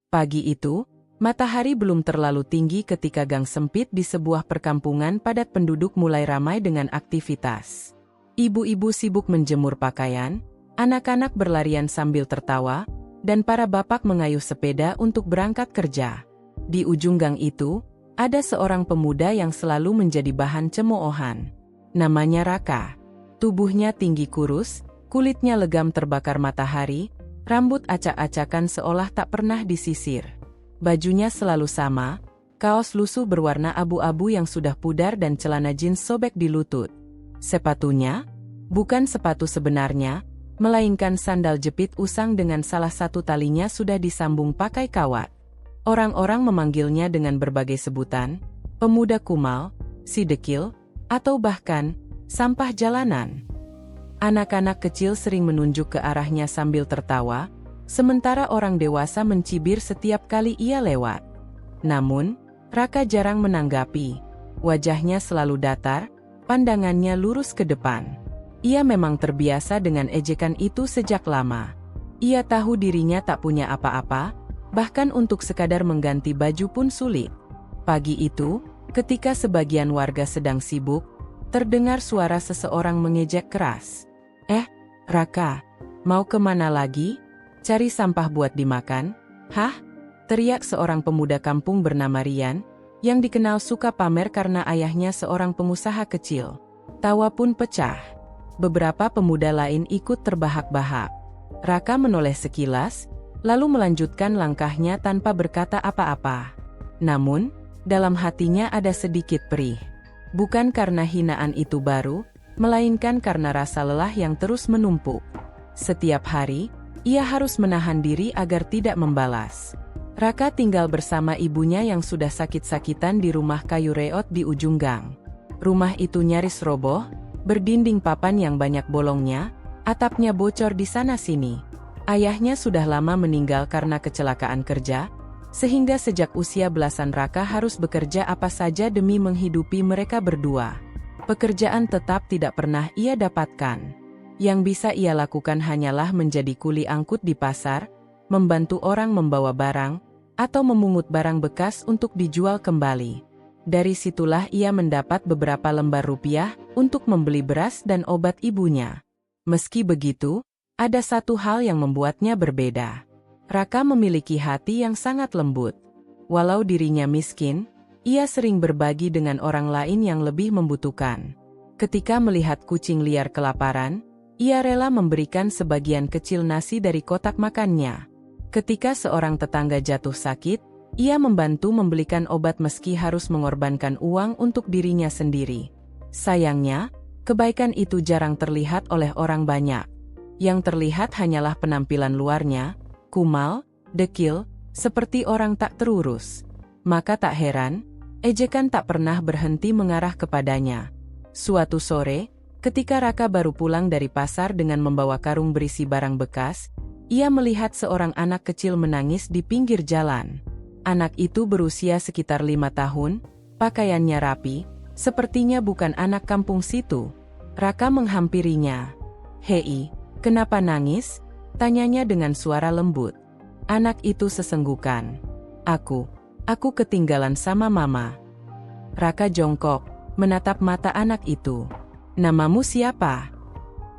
Pagi itu, matahari belum terlalu tinggi ketika gang sempit di sebuah perkampungan padat penduduk mulai ramai dengan aktivitas. Ibu-ibu sibuk menjemur pakaian, anak-anak berlarian sambil tertawa, dan para bapak mengayuh sepeda untuk berangkat kerja. Di ujung gang itu, ada seorang pemuda yang selalu menjadi bahan cemoohan. Namanya Raka. Tubuhnya tinggi kurus, kulitnya legam terbakar matahari, rambut acak-acakan seolah tak pernah disisir. Bajunya selalu sama, kaos lusuh berwarna abu-abu yang sudah pudar dan celana jeans sobek di lutut. Sepatunya, bukan sepatu sebenarnya, melainkan sandal jepit usang dengan salah satu talinya sudah disambung pakai kawat. Orang-orang memanggilnya dengan berbagai sebutan, pemuda kumal, si dekil, atau bahkan, sampah jalanan. Anak-anak kecil sering menunjuk ke arahnya sambil tertawa, sementara orang dewasa mencibir setiap kali ia lewat. Namun, Raka jarang menanggapi. Wajahnya selalu datar, pandangannya lurus ke depan. Ia memang terbiasa dengan ejekan itu sejak lama. Ia tahu dirinya tak punya apa-apa, bahkan untuk sekadar mengganti baju pun sulit. Pagi itu, ketika sebagian warga sedang sibuk, terdengar suara seseorang mengejek keras. Raka, mau kemana lagi? Cari sampah buat dimakan? Hah? Teriak seorang pemuda kampung bernama Rian, yang dikenal suka pamer karena ayahnya seorang pengusaha kecil. Tawa pun pecah. Beberapa pemuda lain ikut terbahak-bahak. Raka menoleh sekilas, lalu melanjutkan langkahnya tanpa berkata apa-apa. Namun, dalam hatinya ada sedikit perih. Bukan karena hinaan itu baru, melainkan karena rasa lelah yang terus menumpuk. Setiap hari, ia harus menahan diri agar tidak membalas. Raka tinggal bersama ibunya yang sudah sakit-sakitan di rumah kayu reot di ujung gang. Rumah itu nyaris roboh, berdinding papan yang banyak bolongnya, atapnya bocor di sana-sini. Ayahnya sudah lama meninggal karena kecelakaan kerja, sehingga sejak usia belasan Raka harus bekerja apa saja demi menghidupi mereka berdua. Pekerjaan tetap tidak pernah ia dapatkan. Yang bisa ia lakukan hanyalah menjadi kuli angkut di pasar, membantu orang membawa barang, atau memungut barang bekas untuk dijual kembali. Dari situlah ia mendapat beberapa lembar rupiah untuk membeli beras dan obat ibunya. Meski begitu, ada satu hal yang membuatnya berbeda. Raka memiliki hati yang sangat lembut. Walau dirinya miskin, ia sering berbagi dengan orang lain yang lebih membutuhkan. Ketika melihat kucing liar kelaparan, ia rela memberikan sebagian kecil nasi dari kotak makannya. Ketika seorang tetangga jatuh sakit, ia membantu membelikan obat meski harus mengorbankan uang untuk dirinya sendiri. Sayangnya, kebaikan itu jarang terlihat oleh orang banyak. Yang terlihat hanyalah penampilan luarnya, kumal, dekil, seperti orang tak terurus. Maka tak heran, ejekan tak pernah berhenti mengarah kepadanya. Suatu sore, ketika Raka baru pulang dari pasar dengan membawa karung berisi barang bekas, ia melihat seorang anak kecil menangis di pinggir jalan. Anak itu berusia sekitar 5 tahun, pakaiannya rapi, sepertinya bukan anak kampung situ. Raka menghampirinya. "Hei, kenapa nangis?" tanyanya dengan suara lembut. Anak itu sesenggukan. Aku ketinggalan sama mama." Raka jongkok, menatap mata anak itu. "Namamu siapa?"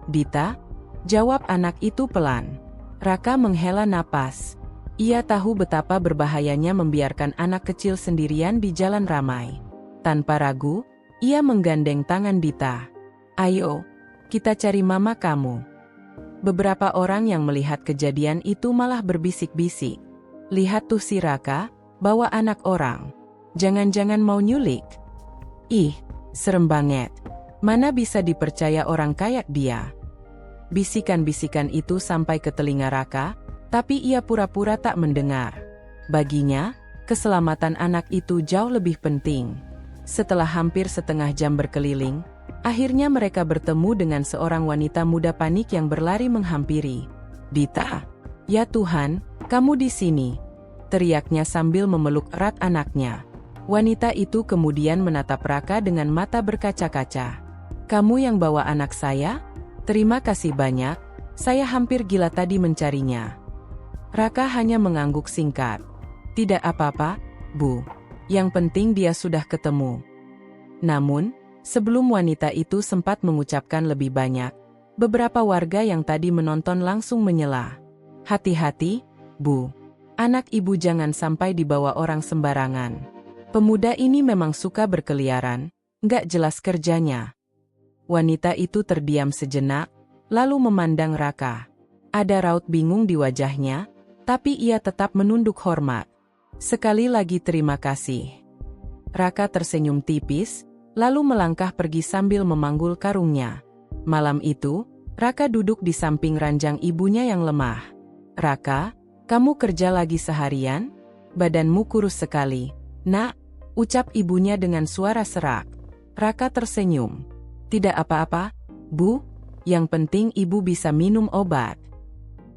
"Dita," jawab anak itu pelan. Raka menghela napas. Ia tahu betapa berbahayanya membiarkan anak kecil sendirian di jalan ramai. Tanpa ragu, ia menggandeng tangan Dita. "Ayo, kita cari mama kamu." Beberapa orang yang melihat kejadian itu malah berbisik-bisik. "Lihat tuh si Raka, bawa anak orang. Jangan-jangan mau nyulik. Ih, serem banget. Mana bisa dipercaya orang kayak dia?" Bisikan-bisikan itu sampai ke telinga Raka, tapi ia pura-pura tak mendengar. Baginya, keselamatan anak itu jauh lebih penting. Setelah hampir setengah jam berkeliling, akhirnya mereka bertemu dengan seorang wanita muda panik yang berlari menghampiri. "Dita, ya Tuhan, kamu di sini!" teriaknya sambil memeluk erat anaknya. Wanita itu kemudian menatap Raka dengan mata berkaca-kaca. "Kamu yang bawa anak saya? Terima kasih banyak, saya hampir gila tadi mencarinya." Raka hanya mengangguk singkat. Tidak apa-apa, Bu. Yang penting dia sudah ketemu. Namun, sebelum wanita itu sempat mengucapkan lebih banyak, beberapa warga yang tadi menonton langsung menyela. Hati-hati, Bu. Anak ibu jangan sampai dibawa orang sembarangan. Pemuda ini memang suka berkeliaran, nggak jelas kerjanya. Wanita itu terdiam sejenak, lalu memandang Raka. Ada raut bingung di wajahnya, tapi ia tetap menunduk hormat. Sekali lagi terima kasih. Raka tersenyum tipis, lalu melangkah pergi sambil memanggul karungnya. Malam itu, Raka duduk di samping ranjang ibunya yang lemah. Raka, kamu kerja lagi seharian? Badanmu kurus sekali, Nak, ucap ibunya dengan suara serak. Raka tersenyum. Tidak apa-apa, Bu, yang penting ibu bisa minum obat.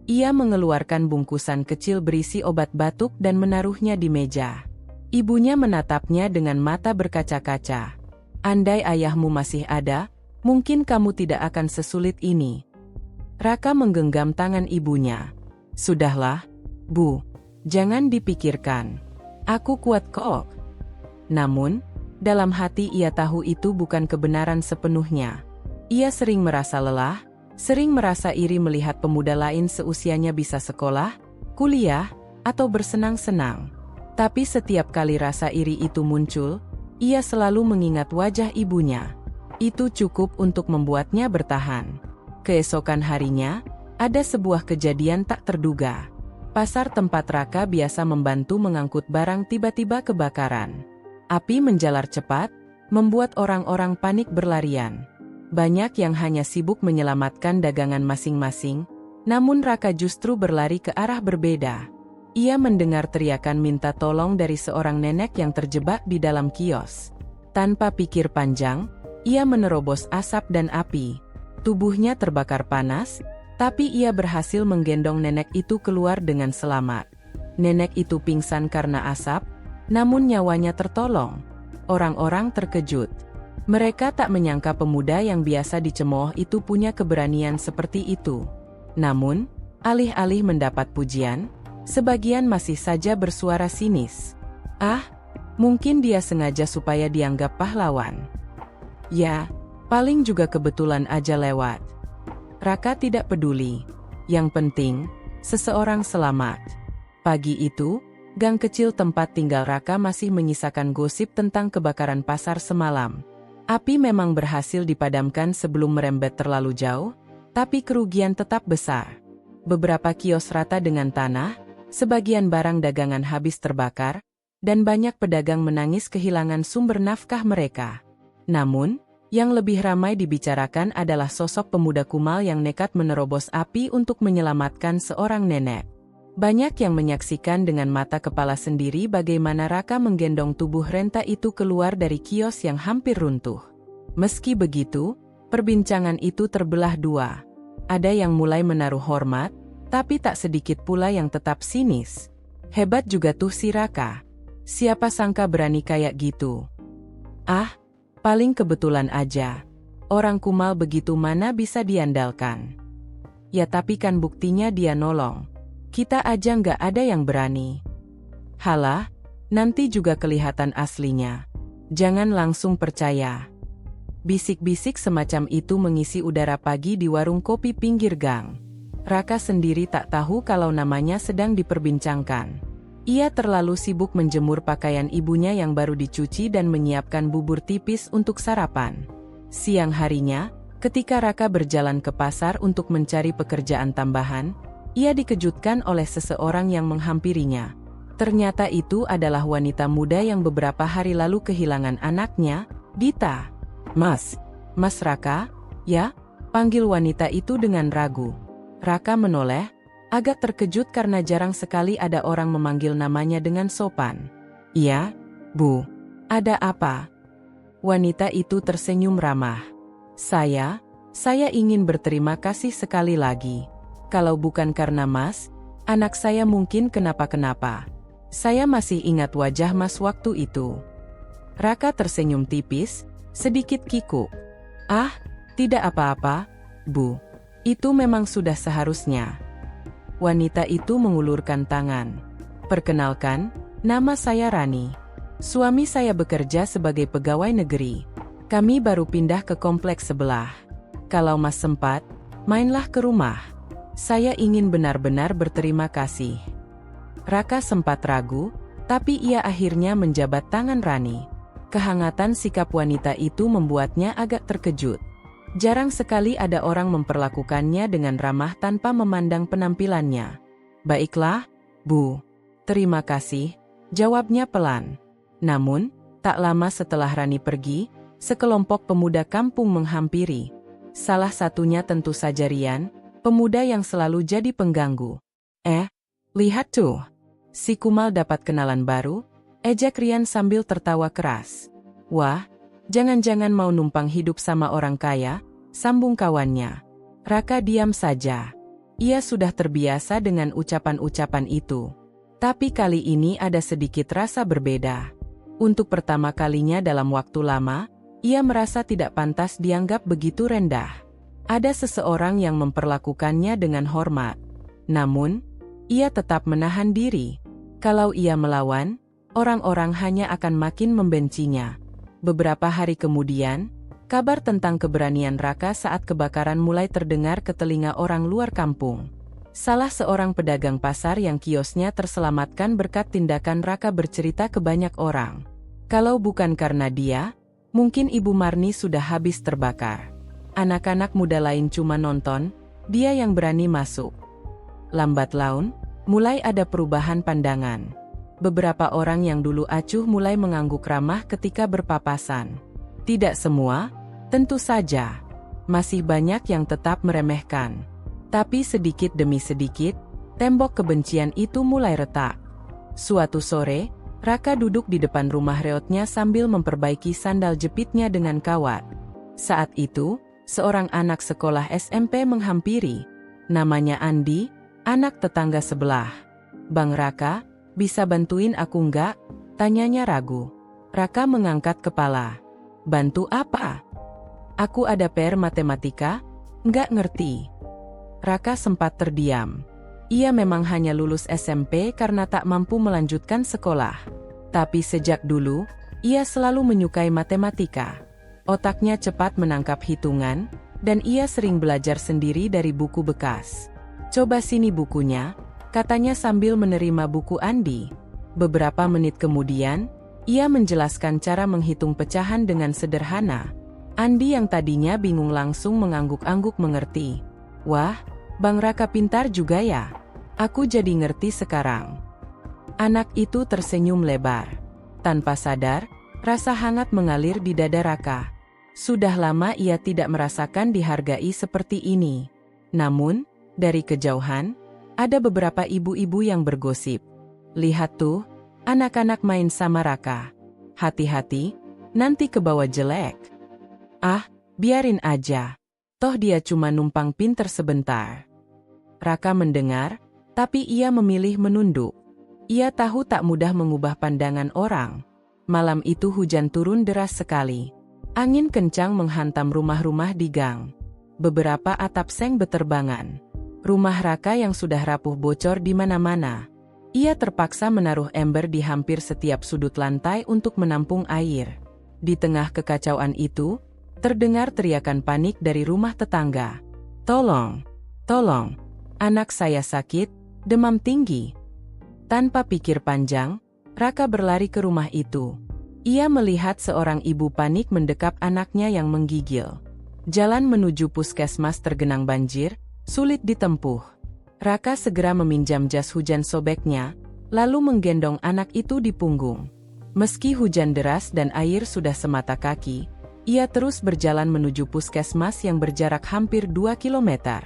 Ia mengeluarkan bungkusan kecil berisi obat batuk dan menaruhnya di meja. Ibunya menatapnya dengan mata berkaca-kaca. Andai ayahmu masih ada, mungkin kamu tidak akan sesulit ini. Raka menggenggam tangan ibunya. Sudahlah, Bu, jangan dipikirkan. Aku kuat kok. Namun, dalam hati ia tahu itu bukan kebenaran sepenuhnya. Ia sering merasa lelah, sering merasa iri melihat pemuda lain seusianya bisa sekolah, kuliah, atau bersenang-senang. Tapi setiap kali rasa iri itu muncul, ia selalu mengingat wajah ibunya. Itu cukup untuk membuatnya bertahan. Keesokan harinya, ada sebuah kejadian tak terduga. Pasar tempat Raka biasa membantu mengangkut barang tiba-tiba kebakaran. Api menjalar cepat, membuat orang-orang panik berlarian. Banyak yang hanya sibuk menyelamatkan dagangan masing-masing, namun Raka justru berlari ke arah berbeda. Ia mendengar teriakan minta tolong dari seorang nenek yang terjebak di dalam kios. Tanpa pikir panjang, ia menerobos asap dan api. Tubuhnya terbakar panas, tapi ia berhasil menggendong nenek itu keluar dengan selamat. Nenek itu pingsan karena asap, namun nyawanya tertolong. Orang-orang terkejut. Mereka tak menyangka pemuda yang biasa dicemooh itu punya keberanian seperti itu. Namun, alih-alih mendapat pujian, sebagian masih saja bersuara sinis. Ah, mungkin dia sengaja supaya dianggap pahlawan. Ya, paling juga kebetulan aja lewat. Raka tidak peduli. Yang penting, seseorang selamat. Pagi itu, gang kecil tempat tinggal Raka masih menyisakan gosip tentang kebakaran pasar semalam. Api memang berhasil dipadamkan sebelum merembet terlalu jauh, tapi kerugian tetap besar. Beberapa kios rata dengan tanah, sebagian barang dagangan habis terbakar, dan banyak pedagang menangis kehilangan sumber nafkah mereka. Namun, yang lebih ramai dibicarakan adalah sosok pemuda kumal yang nekat menerobos api untuk menyelamatkan seorang nenek. Banyak yang menyaksikan dengan mata kepala sendiri bagaimana Raka menggendong tubuh renta itu keluar dari kios yang hampir runtuh. Meski begitu, perbincangan itu terbelah dua. Ada yang mulai menaruh hormat, tapi tak sedikit pula yang tetap sinis. Hebat juga tuh si Raka. Siapa sangka berani kayak gitu. Ah, paling kebetulan aja. Orang kumal begitu mana bisa diandalkan. Ya tapi kan buktinya dia nolong. Kita aja nggak ada yang berani. Halah, nanti juga kelihatan aslinya. Jangan langsung percaya. Bisik-bisik semacam itu mengisi udara pagi di warung kopi pinggir gang. Raka sendiri tak tahu kalau namanya sedang diperbincangkan. Ia terlalu sibuk menjemur pakaian ibunya yang baru dicuci dan menyiapkan bubur tipis untuk sarapan. Siang harinya, ketika Raka berjalan ke pasar untuk mencari pekerjaan tambahan, ia dikejutkan oleh seseorang yang menghampirinya. Ternyata itu adalah wanita muda yang beberapa hari lalu kehilangan anaknya, Dita. Mas Raka, ya? Panggil wanita itu dengan ragu. Raka menoleh, agak terkejut karena jarang sekali ada orang memanggil namanya dengan sopan. Iya, Bu. Ada apa? Wanita itu tersenyum ramah. Saya ingin berterima kasih sekali lagi. Kalau bukan karena Mas, anak saya mungkin kenapa-kenapa. Saya masih ingat wajah Mas waktu itu. Raka tersenyum tipis, sedikit kikuk. Ah, tidak apa-apa, Bu. Itu memang sudah seharusnya. Wanita itu mengulurkan tangan. Perkenalkan, Nama saya Rani. Suami saya bekerja sebagai pegawai negeri. Kami baru pindah ke kompleks sebelah. Kalau Mas sempat, mainlah ke rumah. Saya ingin benar-benar berterima kasih." Raka sempat ragu, tapi ia akhirnya menjabat tangan Rani. Kehangatan sikap wanita itu membuatnya agak terkejut. Jarang sekali ada orang memperlakukannya dengan ramah tanpa memandang penampilannya. "Baiklah, Bu. Terima kasih," jawabnya pelan. Namun, tak lama setelah Rani pergi, sekelompok pemuda kampung menghampiri. Salah satunya tentu saja Rian, pemuda yang selalu jadi pengganggu. Lihat tuh. Si Kumal dapat kenalan baru," ejek Rian sambil tertawa keras. "Wah, jangan-jangan mau numpang hidup sama orang kaya," sambung kawannya. Raka diam saja. Ia sudah terbiasa dengan ucapan-ucapan itu. Tapi kali ini ada sedikit rasa berbeda. Untuk pertama kalinya dalam waktu lama, ia merasa tidak pantas dianggap begitu rendah. Ada seseorang yang memperlakukannya dengan hormat. Namun, ia tetap menahan diri. Kalau ia melawan, orang-orang hanya akan makin membencinya. Beberapa hari kemudian, kabar tentang keberanian Raka saat kebakaran mulai terdengar ke telinga orang luar kampung. Salah seorang pedagang pasar yang kiosnya terselamatkan berkat tindakan Raka bercerita ke banyak orang. Kalau bukan karena dia, mungkin Ibu Marni sudah habis terbakar. Anak-anak muda lain cuma nonton, dia yang berani masuk. Lambat laun, mulai ada perubahan pandangan. Beberapa orang yang dulu acuh mulai mengangguk ramah ketika berpapasan. Tidak semua, tentu saja. Masih banyak yang tetap meremehkan. Tapi sedikit demi sedikit, tembok kebencian itu mulai retak. Suatu sore, Raka duduk di depan rumah reotnya sambil memperbaiki sandal jepitnya dengan kawat. Saat itu, seorang anak sekolah SMP menghampiri. Namanya Andi, anak tetangga sebelah. "Bang Raka, bisa bantuin aku nggak?" tanyanya ragu. Raka mengangkat kepala. "Bantu apa?" "Aku ada PR matematika, nggak ngerti." Raka sempat terdiam. Ia memang hanya lulus SMP karena tak mampu melanjutkan sekolah. Tapi sejak dulu, ia selalu menyukai matematika. Otaknya cepat menangkap hitungan, dan ia sering belajar sendiri dari buku bekas. "Coba sini bukunya," katanya sambil menerima buku Andi. Beberapa menit kemudian, ia menjelaskan cara menghitung pecahan dengan sederhana. Andi yang tadinya bingung langsung mengangguk-angguk mengerti. "Wah, Bang Raka pintar juga ya. Aku jadi ngerti sekarang." Anak itu tersenyum lebar. Tanpa sadar, rasa hangat mengalir di dada Raka. Sudah lama ia tidak merasakan dihargai seperti ini. Namun, dari kejauhan, ada beberapa ibu-ibu yang bergosip. "Lihat tuh, anak-anak main sama Raka. Hati-hati, nanti kebawa jelek." "Ah, biarin aja. Toh dia cuma numpang pinter sebentar." Raka mendengar, tapi ia memilih menunduk. Ia tahu tak mudah mengubah pandangan orang. Malam itu hujan turun deras sekali. Angin kencang menghantam rumah-rumah di gang. Beberapa atap seng beterbangan. Rumah Raka yang sudah rapuh bocor di mana-mana. Ia terpaksa menaruh ember di hampir setiap sudut lantai untuk menampung air. Di tengah kekacauan itu, terdengar teriakan panik dari rumah tetangga. "Tolong! Tolong! Anak saya sakit, demam tinggi." Tanpa pikir panjang, Raka berlari ke rumah itu. Ia melihat seorang ibu panik mendekap anaknya yang menggigil. Jalan menuju puskesmas tergenang banjir, sulit ditempuh. Raka segera meminjam jas hujan sobeknya, lalu menggendong anak itu di punggung. Meski hujan deras dan air sudah semata kaki, ia terus berjalan menuju puskesmas yang berjarak hampir 2 kilometer.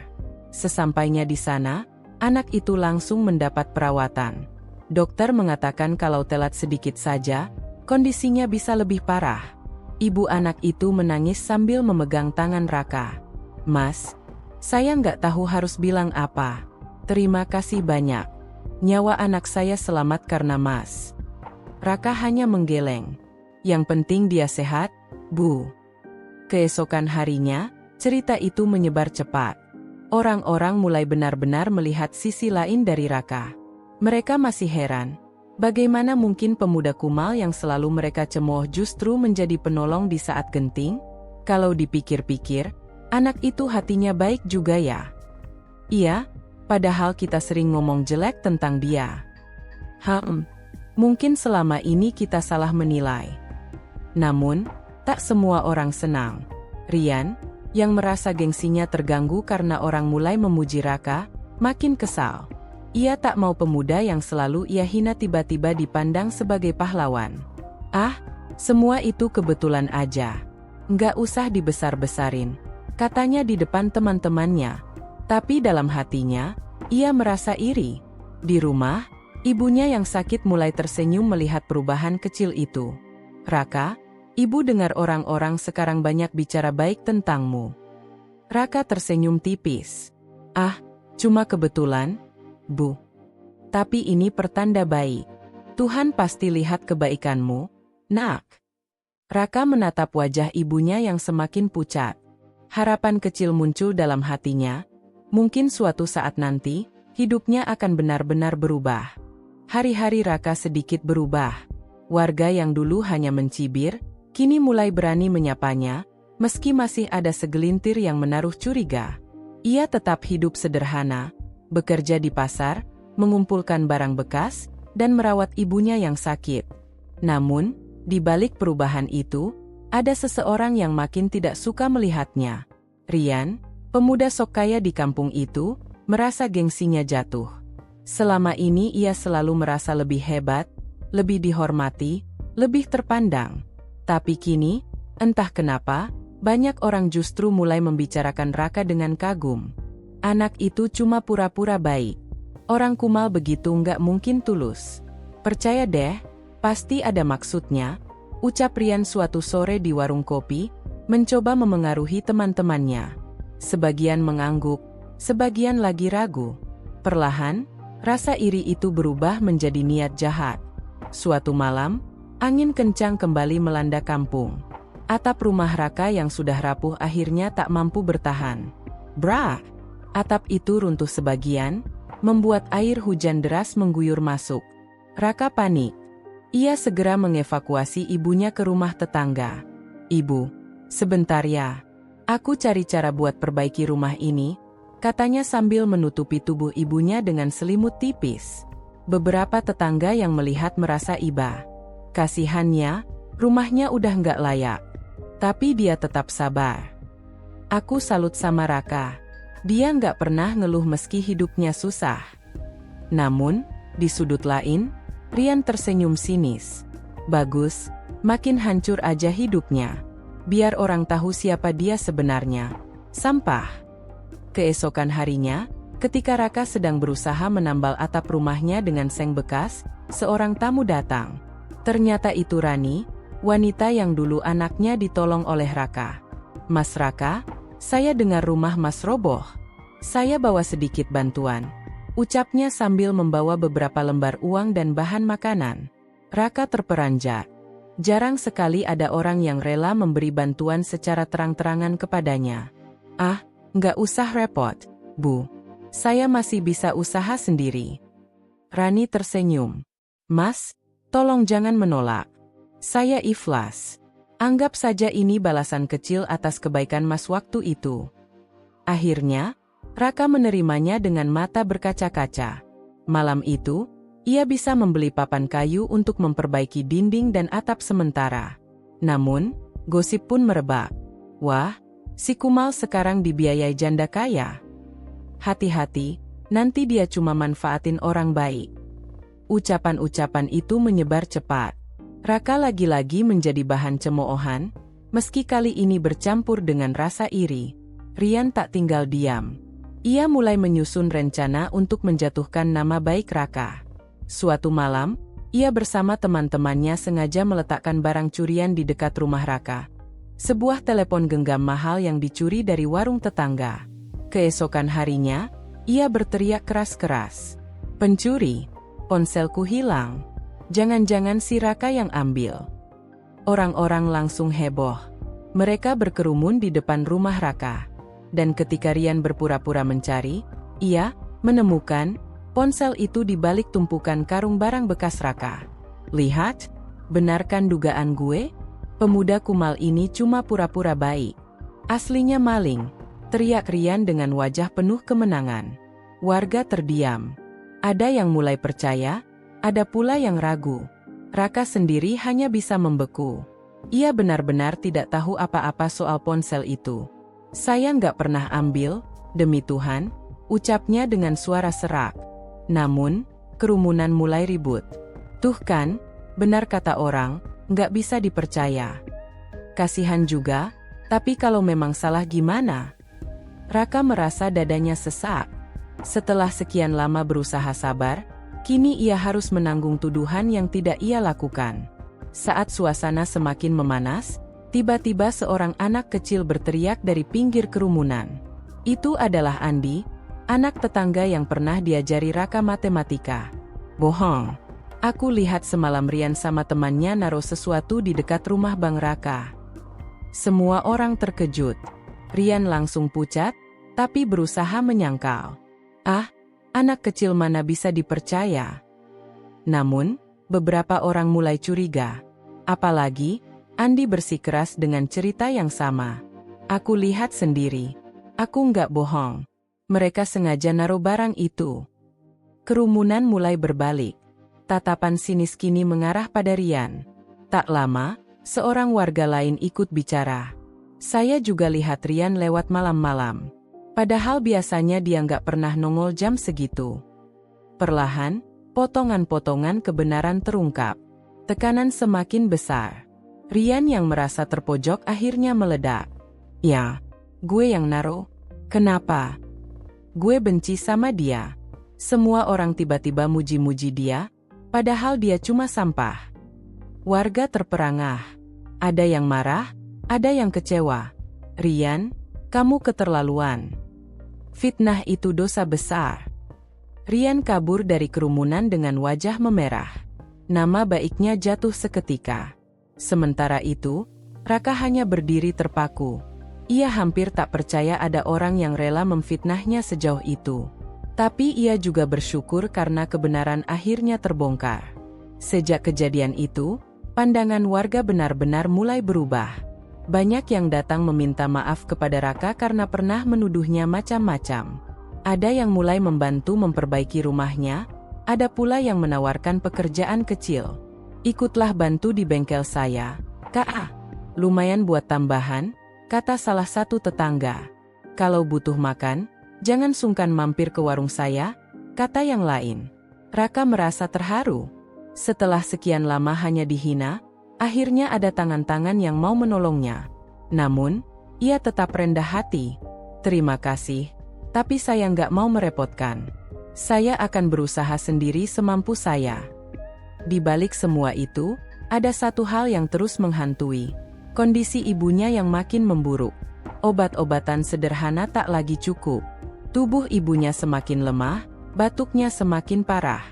Sesampainya di sana, anak itu langsung mendapat perawatan. Dokter mengatakan kalau telat sedikit saja, kondisinya bisa lebih parah. Ibu anak itu menangis sambil memegang tangan Raka. "Mas, saya nggak tahu harus bilang apa. Terima kasih banyak. Nyawa anak saya selamat karena Mas." Raka hanya menggeleng. "Yang penting dia sehat, Bu." Keesokan harinya, cerita itu menyebar cepat. Orang-orang mulai benar-benar melihat sisi lain dari Raka. Mereka masih heran. Bagaimana mungkin pemuda kumal yang selalu mereka cemooh justru menjadi penolong di saat genting? Kalau dipikir-pikir, anak itu hatinya baik juga ya. Iya, padahal kita sering ngomong jelek tentang dia. Mungkin selama ini kita salah menilai. Namun, tak semua orang senang. Rian, yang merasa gengsinya terganggu karena orang mulai memuji Raka, makin kesal. Ia tak mau pemuda yang selalu ia hina tiba-tiba dipandang sebagai pahlawan. Semua itu kebetulan aja. Nggak usah dibesar-besarin, katanya di depan teman-temannya. Tapi dalam hatinya, ia merasa iri. Di rumah, ibunya yang sakit mulai tersenyum melihat perubahan kecil itu. Raka, ibu dengar orang-orang sekarang banyak bicara baik tentangmu. Raka tersenyum tipis. Cuma kebetulan, Bu. Tapi ini pertanda baik. Tuhan pasti lihat kebaikanmu, Nak. Raka menatap wajah ibunya yang semakin pucat. Harapan kecil muncul dalam hatinya. Mungkin suatu saat nanti, hidupnya akan benar-benar berubah. Hari-hari Raka sedikit berubah. Warga yang dulu hanya mencibir, kini mulai berani menyapanya, meski masih ada segelintir yang menaruh curiga. Ia tetap hidup sederhana, bekerja di pasar, mengumpulkan barang bekas, dan merawat ibunya yang sakit. Namun, di balik perubahan itu, ada seseorang yang makin tidak suka melihatnya. Rian, pemuda sok kaya di kampung itu, merasa gengsinya jatuh. Selama ini ia selalu merasa lebih hebat, lebih dihormati, lebih terpandang. Tapi kini, entah kenapa, banyak orang justru mulai membicarakan Raka dengan kagum. Anak itu cuma pura-pura baik. Orang kumal begitu nggak mungkin tulus. Percaya deh, pasti ada maksudnya, ucap Rian suatu sore di warung kopi, mencoba memengaruhi teman-temannya. Sebagian mengangguk, sebagian lagi ragu. Perlahan, rasa iri itu berubah menjadi niat jahat. Suatu malam, angin kencang kembali melanda kampung. Atap rumah Raka yang sudah rapuh akhirnya tak mampu bertahan. Brak! Atap itu runtuh sebagian, membuat air hujan deras mengguyur masuk. Raka panik. Ia segera mengevakuasi ibunya ke rumah tetangga. "Ibu, sebentar ya. Aku cari cara buat perbaiki rumah ini," katanya sambil menutupi tubuh ibunya dengan selimut tipis. Beberapa tetangga yang melihat merasa iba. Kasihannya, rumahnya udah nggak layak. Tapi dia tetap sabar. Aku salut sama Raka. Dia nggak pernah ngeluh meski hidupnya susah. Namun, di sudut lain, Rian tersenyum sinis. Bagus, makin hancur aja hidupnya. Biar orang tahu siapa dia sebenarnya. Sampah. Keesokan harinya, ketika Raka sedang berusaha menambal atap rumahnya dengan seng bekas, seorang tamu datang. Ternyata itu Rani, wanita yang dulu anaknya ditolong oleh Raka. "Mas Raka, saya dengar rumah Mas roboh. Saya bawa sedikit bantuan," ucapnya sambil membawa beberapa lembar uang dan bahan makanan. Raka terperanjat. Jarang sekali ada orang yang rela memberi bantuan secara terang-terangan kepadanya. Nggak usah repot, Bu. Saya masih bisa usaha sendiri." Rani tersenyum. "Mas, tolong jangan menolak. Saya ikhlas. Anggap saja ini balasan kecil atas kebaikan Mas waktu itu." Akhirnya, Raka menerimanya dengan mata berkaca-kaca. Malam itu, ia bisa membeli papan kayu untuk memperbaiki dinding dan atap sementara. Namun, gosip pun merebak. "Wah, si Kumal sekarang dibiayai janda kaya. Hati-hati, nanti dia cuma manfaatin orang baik." Ucapan-ucapan itu menyebar cepat. Raka lagi-lagi menjadi bahan cemoohan, meski kali ini bercampur dengan rasa iri. Rian tak tinggal diam. Ia mulai menyusun rencana untuk menjatuhkan nama baik Raka. Suatu malam, ia bersama teman-temannya sengaja meletakkan barang curian di dekat rumah Raka. Sebuah telepon genggam mahal yang dicuri dari warung tetangga. Keesokan harinya, ia berteriak keras-keras. "Pencuri! Ponselku hilang. Jangan-jangan si Raka yang ambil." Orang-orang langsung heboh. Mereka berkerumun di depan rumah Raka. Dan ketika Rian berpura-pura mencari, ia menemukan ponsel itu di balik tumpukan karung barang bekas Raka. Lihat, benarkan dugaan gue? Pemuda kumal ini cuma pura-pura baik. Aslinya maling, teriak Rian dengan wajah penuh kemenangan. Warga terdiam. Ada yang mulai percaya, ada pula yang ragu. Raka sendiri hanya bisa membeku. Ia benar-benar tidak tahu apa-apa soal ponsel itu. Saya nggak pernah ambil, demi Tuhan, ucapnya dengan suara serak. Namun, kerumunan mulai ribut. Tuh kan, benar kata orang, nggak bisa dipercaya. Kasihan juga, tapi kalau memang salah gimana? Raka merasa dadanya sesak. Setelah sekian lama berusaha sabar, kini ia harus menanggung tuduhan yang tidak ia lakukan. Saat suasana semakin memanas, tiba-tiba seorang anak kecil berteriak dari pinggir kerumunan. Itu adalah Andi, anak tetangga yang pernah diajari Raka matematika. Bohong. Aku lihat semalam Rian sama temannya naruh sesuatu di dekat rumah Bang Raka. Semua orang terkejut. Rian langsung pucat, tapi berusaha menyangkal. Ah, anak kecil mana bisa dipercaya? Namun, beberapa orang mulai curiga. Apalagi, Andi bersikeras dengan cerita yang sama. Aku lihat sendiri. Aku nggak bohong. Mereka sengaja naruh barang itu. Kerumunan mulai berbalik. Tatapan sinis kini mengarah pada Rian. Tak lama, seorang warga lain ikut bicara. Saya juga lihat Rian lewat malam-malam. Padahal biasanya dia nggak pernah nongol jam segitu. Perlahan, potongan-potongan kebenaran terungkap. Tekanan semakin besar. Rian yang merasa terpojok akhirnya meledak. Ya, gue yang naruh. Kenapa? Gue benci sama dia. Semua orang tiba-tiba muji-muji dia, padahal dia cuma sampah. Warga terperangah. Ada yang marah, ada yang kecewa. Rian, kamu keterlaluan. Fitnah itu dosa besar. Rian kabur dari kerumunan dengan wajah memerah. Nama baiknya jatuh seketika. Sementara itu, Raka hanya berdiri terpaku. Ia hampir tak percaya ada orang yang rela memfitnahnya sejauh itu. Tapi ia juga bersyukur karena kebenaran akhirnya terbongkar. Sejak kejadian itu, pandangan warga benar-benar mulai berubah. Banyak yang datang meminta maaf kepada Raka karena pernah menuduhnya macam-macam. Ada yang mulai membantu memperbaiki rumahnya, ada pula yang menawarkan pekerjaan kecil. Ikutlah bantu di bengkel saya, Kak. Lumayan buat tambahan, kata salah satu tetangga. Kalau butuh makan, jangan sungkan mampir ke warung saya, kata yang lain. Raka merasa terharu. Setelah sekian lama hanya dihina, akhirnya ada tangan-tangan yang mau menolongnya. Namun, ia tetap rendah hati. Terima kasih, tapi saya nggak mau merepotkan. Saya akan berusaha sendiri semampu saya. Di balik semua itu, ada satu hal yang terus menghantui. Kondisi ibunya yang makin memburuk. Obat-obatan sederhana tak lagi cukup. Tubuh ibunya semakin lemah, batuknya semakin parah.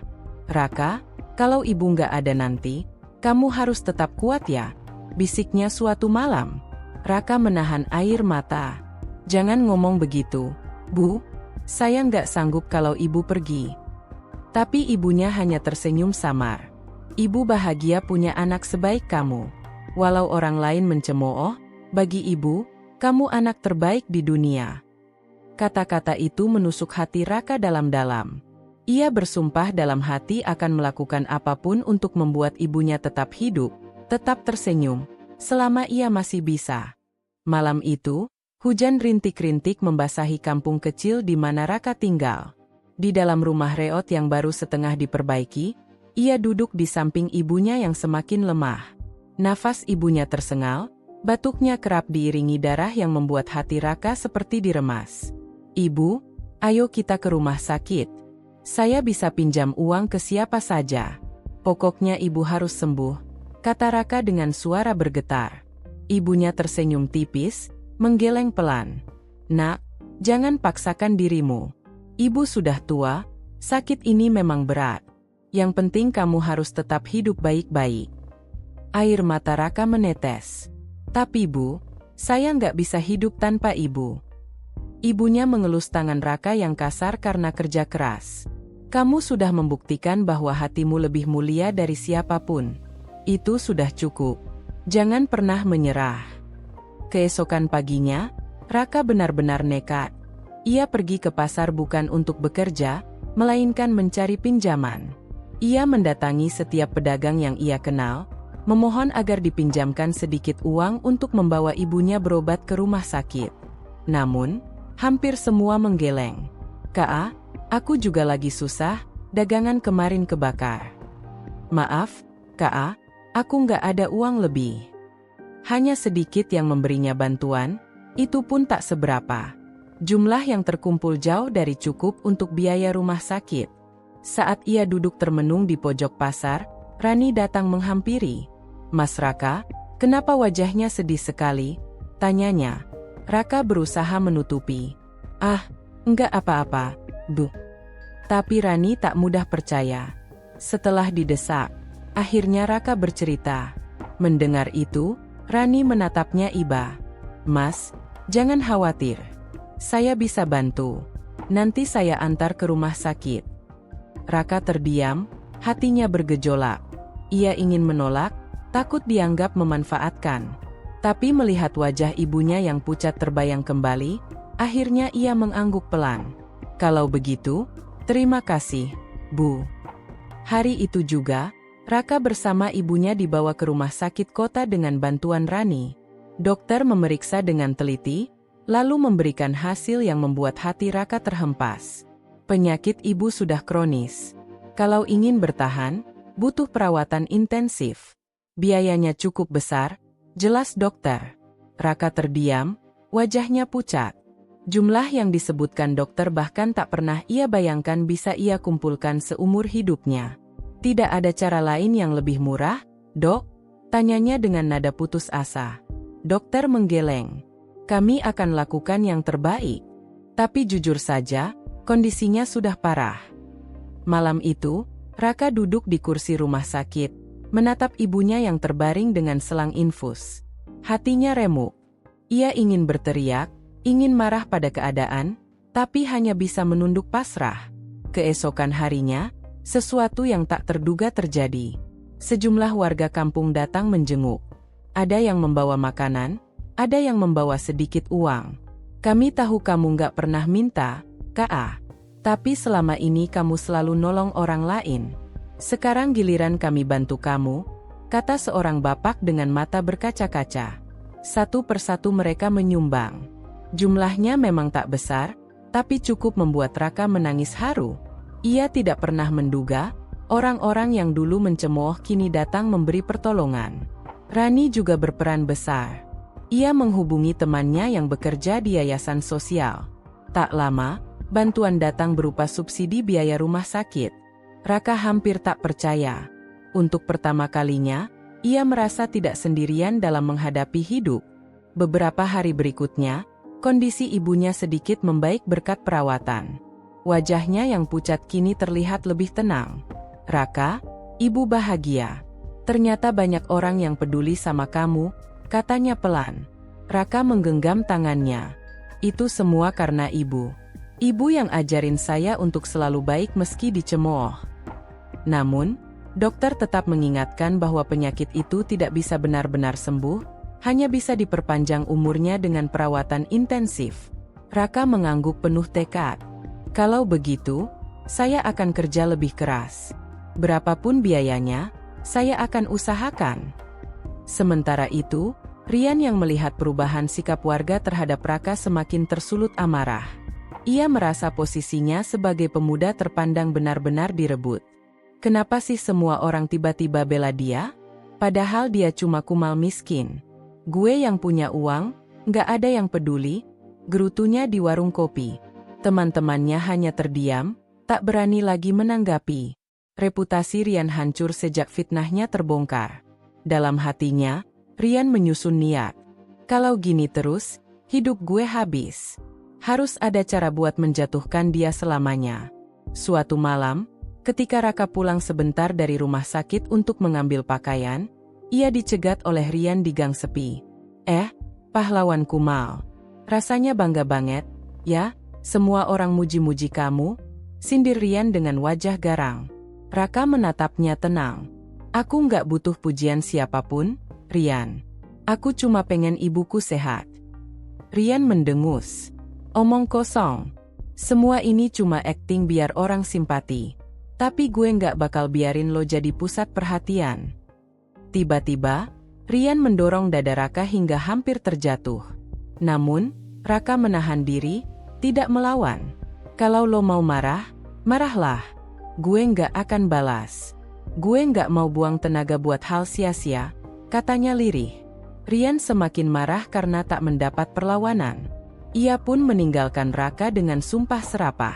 Raka, kalau ibu nggak ada nanti, kamu harus tetap kuat ya, bisiknya suatu malam. Raka menahan air mata. Jangan ngomong begitu, Bu. Saya nggak sanggup kalau ibu pergi. Tapi ibunya hanya tersenyum samar. Ibu bahagia punya anak sebaik kamu. Walau orang lain mencemooh, bagi ibu, kamu anak terbaik di dunia. Kata-kata itu menusuk hati Raka dalam-dalam. Ia bersumpah dalam hati akan melakukan apapun untuk membuat ibunya tetap hidup, tetap tersenyum, selama ia masih bisa. Malam itu, hujan rintik-rintik membasahi kampung kecil di mana Raka tinggal. Di dalam rumah reot yang baru setengah diperbaiki, ia duduk di samping ibunya yang semakin lemah. Nafas ibunya tersengal, batuknya kerap diiringi darah yang membuat hati Raka seperti diremas. Ibu, ayo kita ke rumah sakit. Saya bisa pinjam uang ke siapa saja. Pokoknya ibu harus sembuh, kata Raka dengan suara bergetar. Ibunya tersenyum tipis, menggeleng pelan. Nak, jangan paksakan dirimu. Ibu sudah tua, sakit ini memang berat. Yang penting kamu harus tetap hidup baik-baik. Air mata Raka menetes. Tapi Bu, saya nggak bisa hidup tanpa ibu. Ibunya mengelus tangan Raka yang kasar karena kerja keras. Kamu sudah membuktikan bahwa hatimu lebih mulia dari siapapun. Itu sudah cukup. Jangan pernah menyerah. Keesokan paginya, Raka benar-benar nekat. Ia pergi ke pasar bukan untuk bekerja, melainkan mencari pinjaman. Ia mendatangi setiap pedagang yang ia kenal, memohon agar dipinjamkan sedikit uang untuk membawa ibunya berobat ke rumah sakit. Namun, hampir semua menggeleng. "Kak, aku juga lagi susah, dagangan kemarin kebakar." "Maaf, Kak, aku nggak ada uang lebih." Hanya sedikit yang memberinya bantuan, itu pun tak seberapa. Jumlah yang terkumpul jauh dari cukup untuk biaya rumah sakit. Saat ia duduk termenung di pojok pasar, Rani datang menghampiri. "Mas Raka, kenapa wajahnya sedih sekali?" tanyanya. Raka berusaha menutupi. "Ah, enggak apa-apa, Bu." Tapi Rani tak mudah percaya. Setelah didesak, akhirnya Raka bercerita. Mendengar itu, Rani menatapnya iba. "Mas, jangan khawatir. Saya bisa bantu. Nanti saya antar ke rumah sakit." Raka terdiam, hatinya bergejolak. Ia ingin menolak, takut dianggap memanfaatkan. Tapi melihat wajah ibunya yang pucat terbayang kembali, akhirnya ia mengangguk pelan. "Kalau begitu, terima kasih, Bu." Hari itu juga, Raka bersama ibunya dibawa ke rumah sakit kota dengan bantuan Rani. Dokter memeriksa dengan teliti, lalu memberikan hasil yang membuat hati Raka terhempas. Penyakit ibu sudah kronis. Kalau ingin bertahan, butuh perawatan intensif. Biayanya cukup besar, jelas dokter. Raka terdiam, wajahnya pucat. Jumlah yang disebutkan dokter bahkan tak pernah ia bayangkan bisa ia kumpulkan seumur hidupnya. "Tidak ada cara lain yang lebih murah, Dok?" tanyanya dengan nada putus asa. Dokter menggeleng. "Kami akan lakukan yang terbaik. Tapi jujur saja, kondisinya sudah parah." Malam itu, Raka duduk di kursi rumah sakit, menatap ibunya yang terbaring dengan selang infus. Hatinya remuk. Ia ingin berteriak, ingin marah pada keadaan, tapi hanya bisa menunduk pasrah. Keesokan harinya, sesuatu yang tak terduga terjadi. Sejumlah warga kampung datang menjenguk. Ada yang membawa makanan, ada yang membawa sedikit uang. "Kami tahu kamu nggak pernah minta, Kak. Tapi selama ini kamu selalu nolong orang lain. Sekarang giliran kami bantu kamu," kata seorang bapak dengan mata berkaca-kaca. Satu persatu mereka menyumbang. Jumlahnya memang tak besar, tapi cukup membuat Raka menangis haru. Ia tidak pernah menduga, orang-orang yang dulu mencemooh kini datang memberi pertolongan. Rani juga berperan besar. Ia menghubungi temannya yang bekerja di yayasan sosial. Tak lama, bantuan datang berupa subsidi biaya rumah sakit. Raka hampir tak percaya. Untuk pertama kalinya, ia merasa tidak sendirian dalam menghadapi hidup. Beberapa hari berikutnya, kondisi ibunya sedikit membaik berkat perawatan. Wajahnya yang pucat kini terlihat lebih tenang. "Raka, ibu bahagia. Ternyata banyak orang yang peduli sama kamu," katanya pelan. Raka menggenggam tangannya. "Itu semua karena ibu. Ibu yang ajarin saya untuk selalu baik meski dicemooh." Namun, dokter tetap mengingatkan bahwa penyakit itu tidak bisa benar-benar sembuh, hanya bisa diperpanjang umurnya dengan perawatan intensif. Raka mengangguk penuh tekad. "Kalau begitu, saya akan kerja lebih keras. Berapapun biayanya, saya akan usahakan." Sementara itu, Rian yang melihat perubahan sikap warga terhadap Raka semakin tersulut amarah. Ia merasa posisinya sebagai pemuda terpandang benar-benar direbut. Kenapa sih semua orang tiba-tiba bela dia? Padahal dia cuma kumal miskin. "Gue yang punya uang, nggak ada yang peduli," gerutunya di warung kopi. Teman-temannya hanya terdiam, tak berani lagi menanggapi. Reputasi Rian hancur sejak fitnahnya terbongkar. Dalam hatinya, Rian menyusun niat. "Kalau gini terus, hidup gue habis. Harus ada cara buat menjatuhkan dia selamanya." Suatu malam, ketika Raka pulang sebentar dari rumah sakit untuk mengambil pakaian, ia dicegat oleh Rian di gang sepi. Pahlawan kumal. Rasanya bangga banget, ya, semua orang muji-muji kamu." sindir Rian dengan wajah garang. Raka menatapnya tenang. Aku nggak butuh pujian siapapun, Rian. Aku cuma pengen ibuku sehat. Rian mendengus. Omong kosong. Semua ini cuma akting biar orang simpati. Tapi gue nggak bakal biarin lo jadi pusat perhatian. Tiba-tiba, Rian mendorong dada Raka hingga hampir terjatuh. Namun, Raka menahan diri, tidak melawan. Kalau lo mau marah, marahlah. Gue nggak akan balas. Gue nggak mau buang tenaga buat hal sia-sia, katanya lirih. Rian semakin marah karena tak mendapat perlawanan. Ia pun meninggalkan Raka dengan sumpah serapah.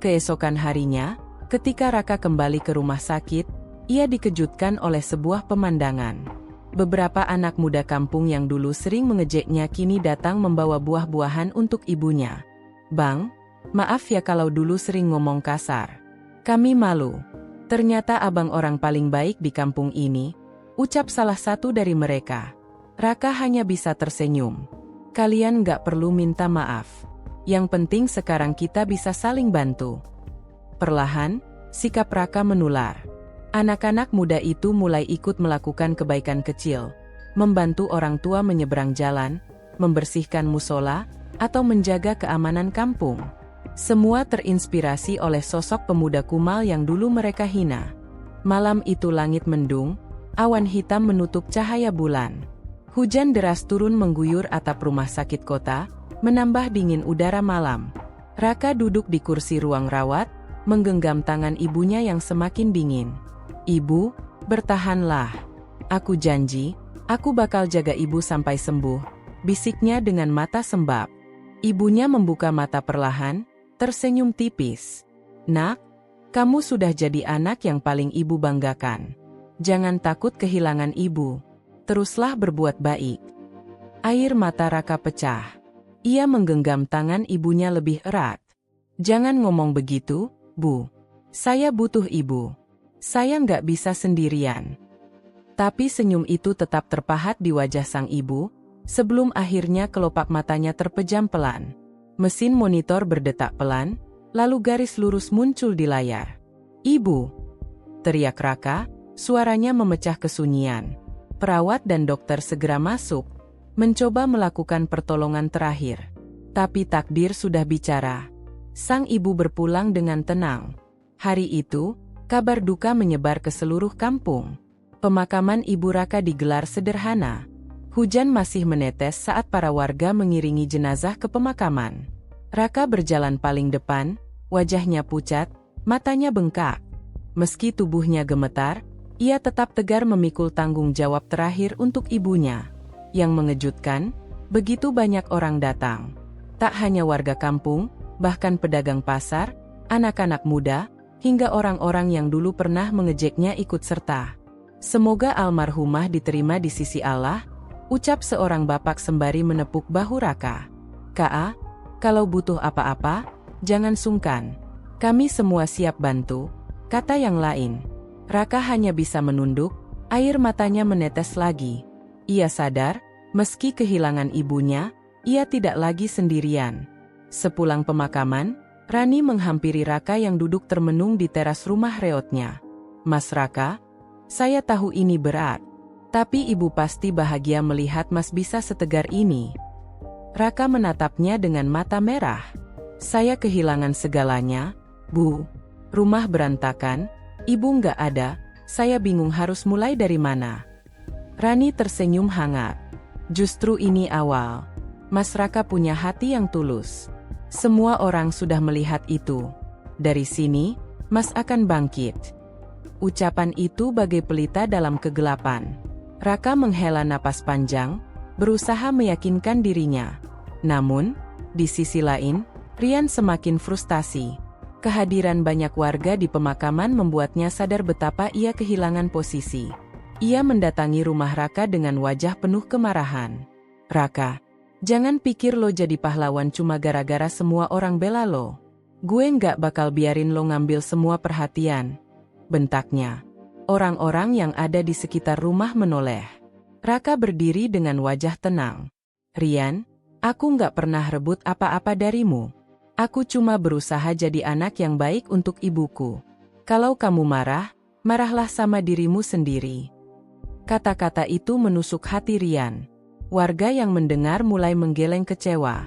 Keesokan harinya, ketika Raka kembali ke rumah sakit, ia dikejutkan oleh sebuah pemandangan. Beberapa anak muda kampung yang dulu sering mengejeknya kini datang membawa buah-buahan untuk ibunya. Bang, maaf ya kalau dulu sering ngomong kasar. Kami malu. Ternyata abang orang paling baik di kampung ini, ucap salah satu dari mereka. Raka hanya bisa tersenyum. Kalian gak perlu minta maaf. Yang penting sekarang kita bisa saling bantu. Perlahan, sikap Raka menular. Anak-anak muda itu mulai ikut melakukan kebaikan kecil, membantu orang tua menyeberang jalan, membersihkan musola, atau menjaga keamanan kampung. Semua terinspirasi oleh sosok pemuda kumal yang dulu mereka hina. Malam itu langit mendung, awan hitam menutup cahaya bulan. Hujan deras turun mengguyur atap rumah sakit kota, menambah dingin udara malam. Raka duduk di kursi ruang rawat, menggenggam tangan ibunya yang semakin dingin. Ibu, bertahanlah. Aku janji, aku bakal jaga ibu sampai sembuh, bisiknya dengan mata sembab. Ibunya membuka mata perlahan, tersenyum tipis. Nak, kamu sudah jadi anak yang paling ibu banggakan. Jangan takut kehilangan ibu. Teruslah berbuat baik. Air mata Raka pecah. Ia menggenggam tangan ibunya lebih erat. Jangan ngomong begitu, Bu. Saya butuh ibu. Saya nggak bisa sendirian. Tapi senyum itu tetap terpahat di wajah sang ibu, sebelum akhirnya kelopak matanya terpejam pelan. Mesin monitor berdetak pelan, lalu garis lurus muncul di layar. Ibu! Teriak Raka, suaranya memecah kesunyian. Perawat dan dokter segera masuk, mencoba melakukan pertolongan terakhir. Tapi takdir sudah bicara. Sang ibu berpulang dengan tenang. Hari itu, kabar duka menyebar ke seluruh kampung. Pemakaman ibu Raka digelar sederhana. Hujan masih menetes saat para warga mengiringi jenazah ke pemakaman. Raka berjalan paling depan, wajahnya pucat, matanya bengkak. Meski tubuhnya gemetar, ia tetap tegar memikul tanggung jawab terakhir untuk ibunya. Yang mengejutkan, begitu banyak orang datang. Tak hanya warga kampung, bahkan pedagang pasar, anak-anak muda, hingga orang-orang yang dulu pernah mengejeknya ikut serta. Semoga almarhumah diterima di sisi Allah, ucap seorang bapak sembari menepuk bahu Raka. Ka, kalau butuh apa-apa, jangan sungkan. Kami semua siap bantu, kata yang lain. Raka hanya bisa menunduk, air matanya menetes lagi. Ia sadar, meski kehilangan ibunya, ia tidak lagi sendirian. Sepulang pemakaman, Rani menghampiri Raka yang duduk termenung di teras rumah reotnya. Mas Raka, saya tahu ini berat. Tapi ibu pasti bahagia melihat Mas bisa setegar ini. Raka menatapnya dengan mata merah. Saya kehilangan segalanya, Bu. Rumah berantakan, ibu nggak ada, saya bingung harus mulai dari mana. Rani tersenyum hangat. Justru ini awal. Mas Raka punya hati yang tulus. Semua orang sudah melihat itu. Dari sini, Mas akan bangkit. Ucapan itu bagai pelita dalam kegelapan. Raka menghela napas panjang, berusaha meyakinkan dirinya. Namun, di sisi lain, Rian semakin frustasi. Kehadiran banyak warga di pemakaman membuatnya sadar betapa ia kehilangan posisi. Ia mendatangi rumah Raka dengan wajah penuh kemarahan. Raka, jangan pikir lo jadi pahlawan cuma gara-gara semua orang bela lo. Gue nggak bakal biarin lo ngambil semua perhatian, bentaknya. Orang-orang yang ada di sekitar rumah menoleh. Raka berdiri dengan wajah tenang. Rian, aku nggak pernah rebut apa-apa darimu. Aku cuma berusaha jadi anak yang baik untuk ibuku. Kalau kamu marah, marahlah sama dirimu sendiri. Kata-kata itu menusuk hati Rian. Warga yang mendengar mulai menggeleng kecewa.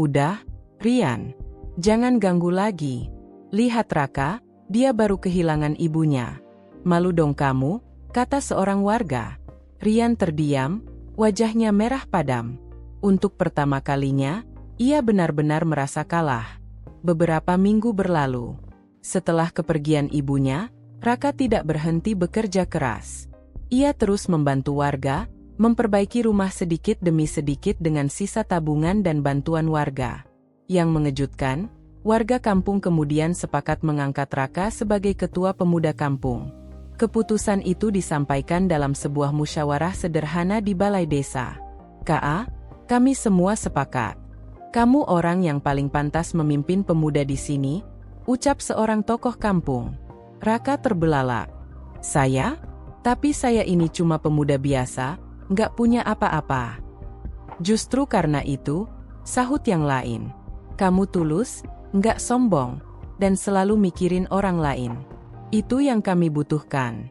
Udah, Rian. Jangan ganggu lagi. Lihat Raka, dia baru kehilangan ibunya. Malu dong kamu, kata seorang warga. Rian terdiam, wajahnya merah padam. Untuk pertama kalinya, ia benar-benar merasa kalah. Beberapa minggu berlalu. Setelah kepergian ibunya, Raka tidak berhenti bekerja keras. Ia terus membantu warga, memperbaiki rumah sedikit demi sedikit dengan sisa tabungan dan bantuan warga. Yang mengejutkan, warga kampung kemudian sepakat mengangkat Raka sebagai ketua pemuda kampung. Keputusan itu disampaikan dalam sebuah musyawarah sederhana di balai desa. "Ka, kami semua sepakat. Kamu orang yang paling pantas memimpin pemuda di sini," ucap seorang tokoh kampung. Raka terbelalak. "Saya? Tapi saya ini cuma pemuda biasa, nggak punya apa-apa." "Justru karena itu," sahut yang lain. "Kamu tulus, nggak sombong, dan selalu mikirin orang lain. Itu yang kami butuhkan."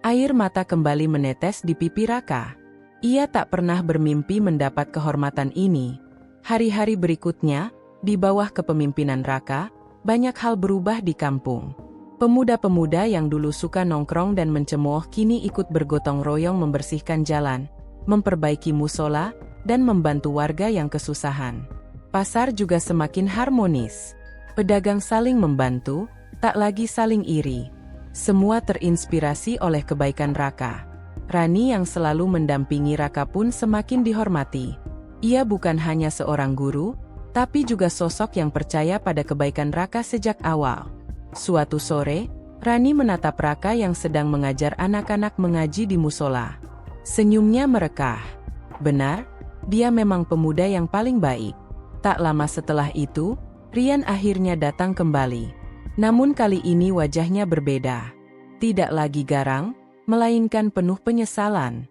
Air mata kembali menetes di pipi Raka. Ia tak pernah bermimpi mendapat kehormatan ini. Hari-hari berikutnya, di bawah kepemimpinan Raka, banyak hal berubah di kampung. Pemuda-pemuda yang dulu suka nongkrong dan mencemooh kini ikut bergotong royong membersihkan jalan, memperbaiki musola, dan membantu warga yang kesusahan. Pasar juga semakin harmonis. Pedagang saling membantu, tak lagi saling iri. Semua terinspirasi oleh kebaikan Raka. Rani yang selalu mendampingi Raka pun semakin dihormati. Ia bukan hanya seorang guru, tapi juga sosok yang percaya pada kebaikan Raka sejak awal. Suatu sore, Rani menatap Raka yang sedang mengajar anak-anak mengaji di musola. Senyumnya merekah. Benar, dia memang pemuda yang paling baik. Tak lama setelah itu, Rian akhirnya datang kembali. Namun kali ini wajahnya berbeda. Tidak lagi garang, melainkan penuh penyesalan.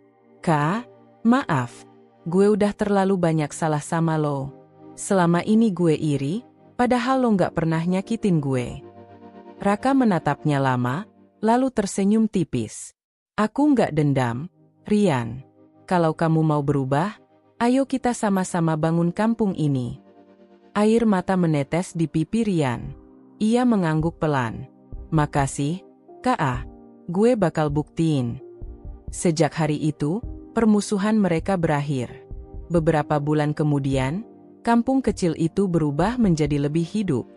"Kak, maaf. Gue udah terlalu banyak salah sama lo. Selama ini gue iri, padahal lo nggak pernah nyakitin gue." Raka menatapnya lama, lalu tersenyum tipis. "Aku nggak dendam, Rian. Kalau kamu mau berubah, ayo kita sama-sama bangun kampung ini." Air mata menetes di pipi Rian. Ia mengangguk pelan. "Makasih, Kak. Gue bakal buktiin." Sejak hari itu, permusuhan mereka berakhir. Beberapa bulan kemudian, kampung kecil itu berubah menjadi lebih hidup.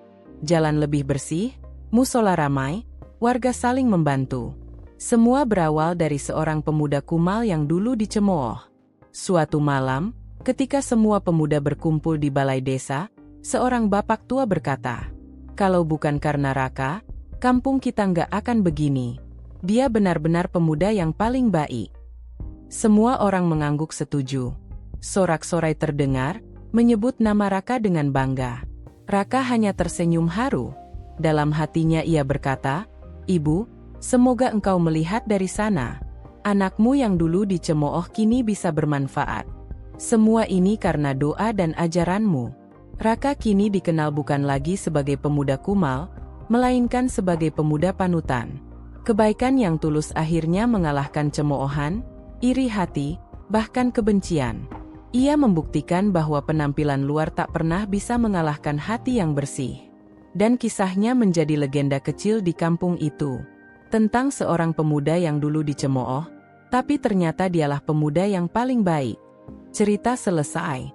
Jalan lebih bersih, musola ramai, warga saling membantu. Semua berawal dari seorang pemuda kumal yang dulu dicemooh. Suatu malam, ketika semua pemuda berkumpul di balai desa, seorang bapak tua berkata, "Kalau bukan karena Raka, kampung kita nggak akan begini. Dia benar-benar pemuda yang paling baik." Semua orang mengangguk setuju. Sorak-sorai terdengar, menyebut nama Raka dengan bangga. Raka hanya tersenyum haru. Dalam hatinya ia berkata, "Ibu, semoga engkau melihat dari sana. Anakmu yang dulu dicemooh kini bisa bermanfaat. Semua ini karena doa dan ajaranmu." Raka kini dikenal bukan lagi sebagai pemuda kumal, melainkan sebagai pemuda panutan. Kebaikan yang tulus akhirnya mengalahkan cemoohan, iri hati, bahkan kebencian. Ia membuktikan bahwa penampilan luar tak pernah bisa mengalahkan hati yang bersih. Dan kisahnya menjadi legenda kecil di kampung itu. Tentang seorang pemuda yang dulu dicemooh, tapi ternyata dialah pemuda yang paling baik. Cerita selesai.